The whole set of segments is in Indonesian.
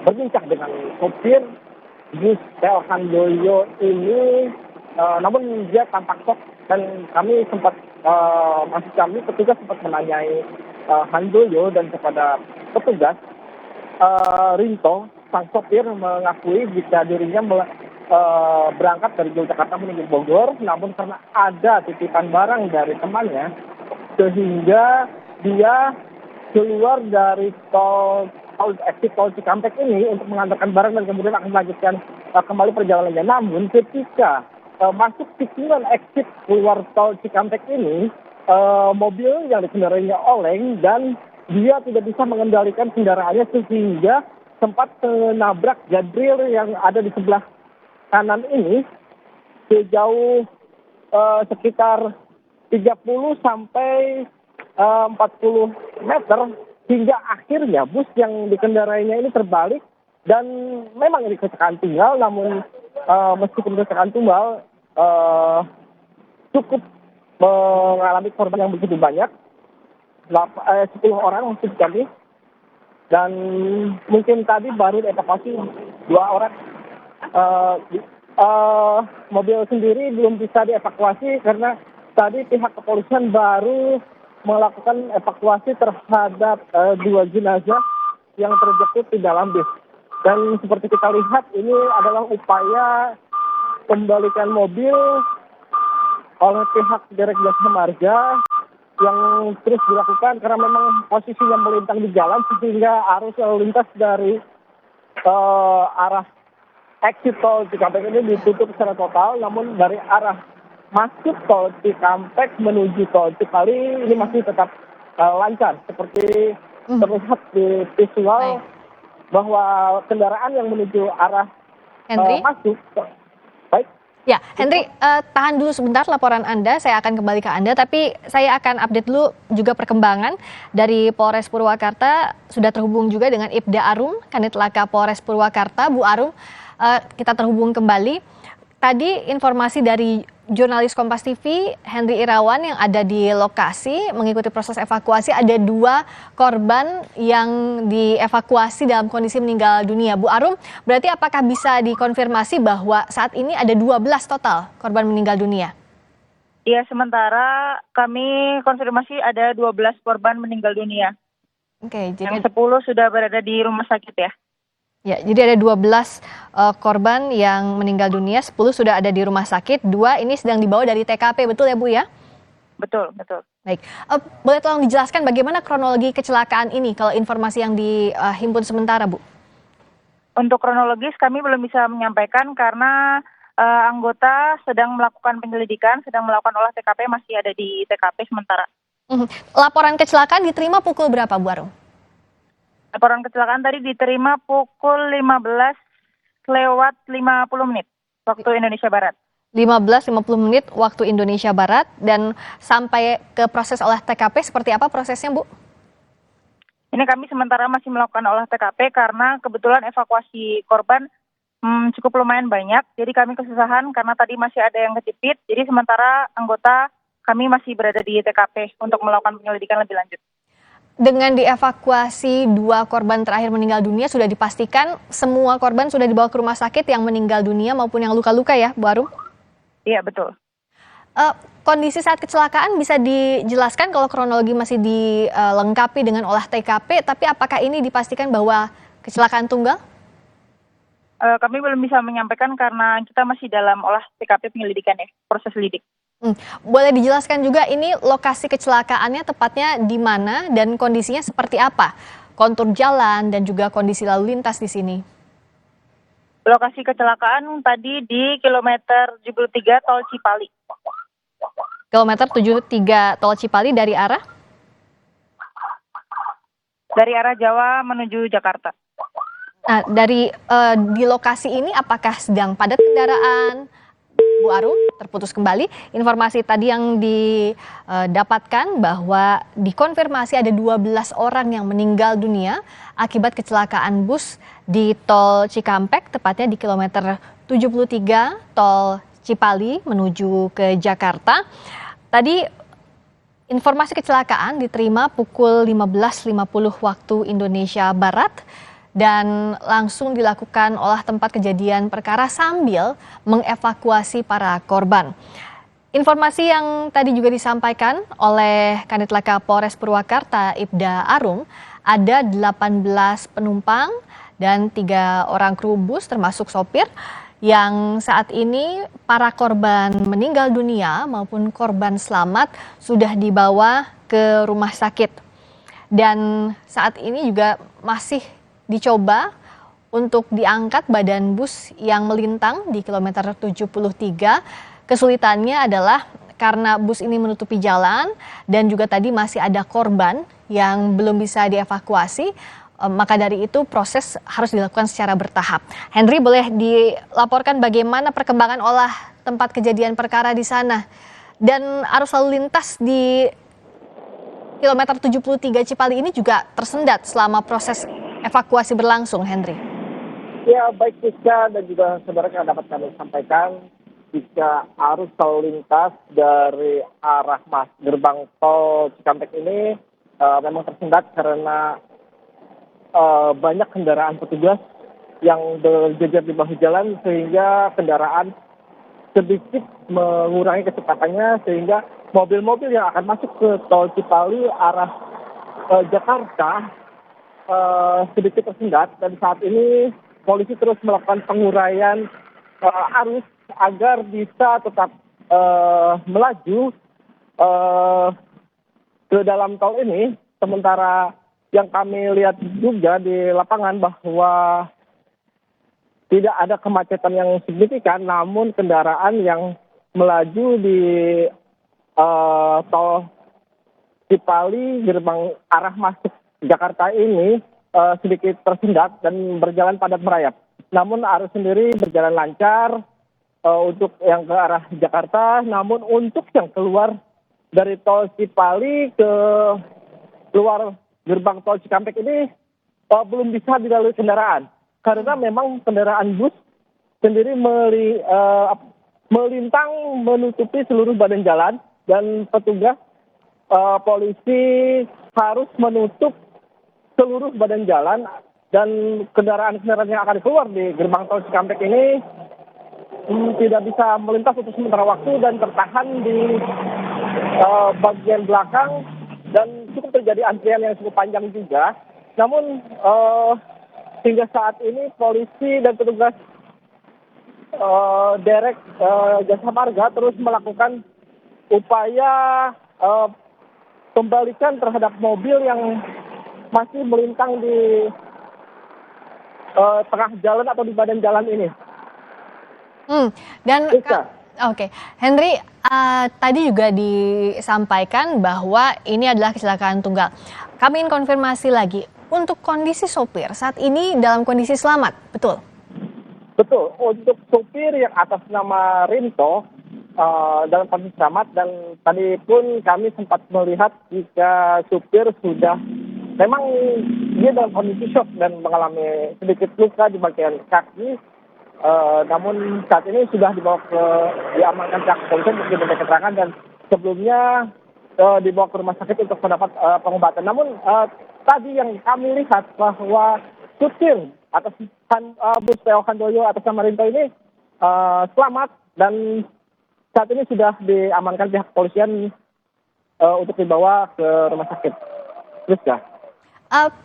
berbincang dengan sopir bus Tel Handoyo ini, namun dia tampak shock dan kami sempat petugas sempat menanyai Handoyo dan kepada petugas Rinto, sang sopir mengakui jika dirinya berangkat dari Yogyakarta menuju Bogor, namun karena ada titipan barang dari temannya, sehingga dia keluar dari exit tol Cikampek ini untuk mengantarkan barang dan kemudian akan melanjutkan kembali perjalanannya. Namun ketika masuk tikungan exit keluar tol Cikampek ini, mobil yang dikendarainya oleng dan dia tidak bisa mengendalikan kendaraannya sehingga sempat menabrak guardrail yang ada di sebelah kanan ini sejauh sekitar 30 sampai 40 meter hingga akhirnya bus yang dikendarainya ini terbalik dan memang ini kecelakaan tunggal, namun meskipun kecelakaan tunggal cukup mengalami korban yang begitu banyak, 10 orang maksud kami, dan mungkin tadi baru dievakuasi 2 orang. Mobil sendiri belum bisa dievakuasi karena tadi pihak kepolisian baru melakukan evakuasi terhadap 2 jenazah yang terjepit di dalam bis. Dan seperti kita lihat ini adalah upaya kembalikan mobil oleh pihak Direk Jasa Marga yang terus dilakukan karena memang posisinya melintang di jalan sehingga arus lalu lintas dari arah exit tol Cikampek ini ditutup secara total, namun dari arah masuk tol Cikampek menuju tol Cipali ini masih tetap lancar seperti terlihat di visual bahwa kendaraan yang menuju arah masuk. Baik. Ya, Henry, tahan dulu sebentar laporan Anda, saya akan kembali ke Anda, tapi saya akan update dulu juga perkembangan dari Polres Purwakarta. Sudah terhubung juga dengan Ibda Arum, Kanit Laka Polres Purwakarta. Bu Arum, kita terhubung kembali. Tadi informasi dari jurnalis Kompas TV, Henry Irawan yang ada di lokasi mengikuti proses evakuasi, ada 2 korban yang dievakuasi dalam kondisi meninggal dunia. Bu Arum, berarti apakah bisa dikonfirmasi bahwa saat ini ada 12 total korban meninggal dunia? Iya, sementara kami konfirmasi ada 12 korban meninggal dunia. Oke, jadi yang 10 sudah berada di rumah sakit ya. Ya, jadi ada 12 korban yang meninggal dunia, 10 sudah ada di rumah sakit, 2 ini sedang dibawa dari TKP, betul ya Bu ya? Betul, betul. Baik, boleh tolong dijelaskan bagaimana kronologi kecelakaan ini kalau informasi yang dihimpun sementara Bu? Untuk kronologis kami belum bisa menyampaikan karena anggota sedang melakukan penyelidikan, sedang melakukan olah TKP, masih ada di TKP sementara. Laporan kecelakaan diterima pukul berapa Bu Arum? Laporan kecelakaan tadi diterima pukul 15:50 waktu Indonesia Barat. 15:50 waktu Indonesia Barat, dan sampai ke proses olah TKP seperti apa prosesnya Bu? Ini kami sementara masih melakukan olah TKP karena kebetulan evakuasi korban cukup lumayan banyak. Jadi kami kesusahan karena tadi masih ada yang kejepit. Jadi sementara anggota kami masih berada di TKP untuk melakukan penyelidikan lebih lanjut. Dengan dievakuasi 2 korban terakhir meninggal dunia, sudah dipastikan semua korban sudah dibawa ke rumah sakit yang meninggal dunia maupun yang luka-luka ya, Bu Arum? Iya, betul. Kondisi saat kecelakaan bisa dijelaskan kalau kronologi masih dilengkapi dengan olah TKP, tapi apakah ini dipastikan bahwa kecelakaan tunggal? Kami belum bisa menyampaikan karena kita masih dalam olah TKP penyelidikan ya, proses lidik. Boleh dijelaskan juga ini lokasi kecelakaannya tepatnya di mana dan kondisinya seperti apa? Kontur jalan dan juga kondisi lalu lintas di sini. Lokasi kecelakaan tadi di kilometer 73 Tol Cipali. Kilometer 73 Tol Cipali dari arah? Dari arah Jawa menuju Jakarta. Nah, di lokasi ini apakah sedang padat kendaraan? Bu Arum, terputus kembali. Informasi tadi yang didapatkan bahwa dikonfirmasi ada 12 orang yang meninggal dunia akibat kecelakaan bus di Tol Cikampek, tepatnya di kilometer 73 Tol Cipali menuju ke Jakarta. Tadi informasi kecelakaan diterima pukul 15.50 waktu Indonesia Barat dan langsung dilakukan olah tempat kejadian perkara sambil mengevakuasi para korban. Informasi yang tadi juga disampaikan oleh Kanit Laka Polres Purwakarta Ibda Arum, ada 18 penumpang dan 3 orang kru bus termasuk sopir yang saat ini para korban meninggal dunia maupun korban selamat sudah dibawa ke rumah sakit. Dan saat ini juga masih dicoba untuk diangkat badan bus yang melintang di kilometer 73. Kesulitannya adalah karena bus ini menutupi jalan dan juga tadi masih ada korban yang belum bisa dievakuasi. Maka dari itu proses harus dilakukan secara bertahap. Henry, boleh dilaporkan bagaimana perkembangan olah tempat kejadian perkara di sana? Dan arus lalu lintas di kilometer 73 Cipali ini juga tersendat selama proses evakuasi berlangsung, Henry. Ya, baik Rizka dan juga saudara yang dapat kami sampaikan, jika arus lalu lintas dari arah gerbang tol Cikampek ini memang tersendat karena banyak kendaraan petugas yang berjejer di bahu jalan sehingga kendaraan sedikit mengurangi kecepatannya sehingga mobil-mobil yang akan masuk ke tol Cipali arah Jakarta sedikit tersendat dan saat ini polisi terus melakukan penguraian arus agar bisa tetap melaju ke dalam tol ini. Sementara yang kami lihat juga di lapangan bahwa tidak ada kemacetan yang signifikan, namun kendaraan yang melaju di tol Cipali gerbang arah masuk Jakarta ini sedikit tersendat dan berjalan padat merayap. Namun arus sendiri berjalan lancar untuk yang ke arah Jakarta, namun untuk yang keluar dari tol Cipali ke keluar gerbang tol Cikampek ini belum bisa dilalui kendaraan karena memang kendaraan bus sendiri melintang menutupi seluruh badan jalan dan petugas polisi harus menutup seluruh badan jalan dan kendaraan-kendaraan yang akan keluar di gerbang tol Cikampek ini tidak bisa melintas untuk sementara waktu dan tertahan di bagian belakang. Dan cukup terjadi antrian yang cukup panjang juga. Namun hingga saat ini polisi dan petugas derek jasa marga terus melakukan upaya pembalikan terhadap mobil yang masih melintang di tengah jalan atau di badan jalan ini. Dan Oke, Henry, tadi juga disampaikan bahwa ini adalah kecelakaan tunggal. Kami ingin konfirmasi lagi, untuk kondisi sopir saat ini dalam kondisi selamat, betul? Betul, untuk sopir yang atas nama Rinto dalam kondisi selamat dan tadi pun kami sempat melihat jika supir sudah memang dia dalam kondisi shock dan mengalami sedikit luka di bagian kaki. Namun saat ini sudah diamankan pihak kepolisian untuk diminta keterangan dan sebelumnya dibawa ke rumah sakit untuk mendapat pengobatan. Namun tadi yang kami lihat bahwa supir atas bus PO Handoyo atas nama Rinto ini selamat dan saat ini sudah diamankan pihak kepolisian untuk dibawa ke rumah sakit. Rizka.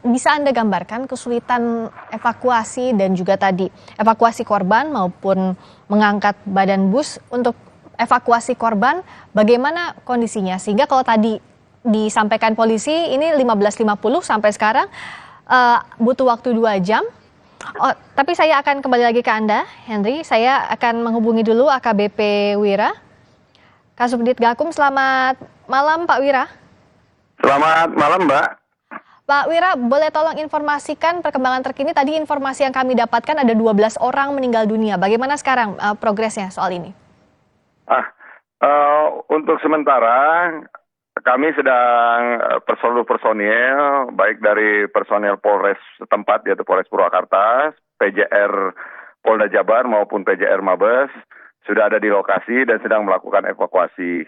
Bisa Anda gambarkan kesulitan evakuasi dan juga tadi evakuasi korban maupun mengangkat badan bus untuk evakuasi korban, bagaimana kondisinya? Sehingga kalau tadi disampaikan polisi ini 15.50 sampai sekarang butuh waktu 2 jam. Tapi saya akan kembali lagi ke Anda, Henry. Saya akan menghubungi dulu AKBP Wira. Kasubdit Gakum, selamat malam Pak Wira. Selamat malam Mbak. Pak Wira, boleh tolong informasikan perkembangan terkini. Tadi informasi yang kami dapatkan ada 12 orang meninggal dunia. Bagaimana sekarang progresnya soal ini? Untuk sementara kami sedang personil baik dari personel Polres setempat yaitu Polres Purwakarta, PJR Polda Jabar maupun PJR Mabes sudah ada di lokasi dan sedang melakukan evakuasi.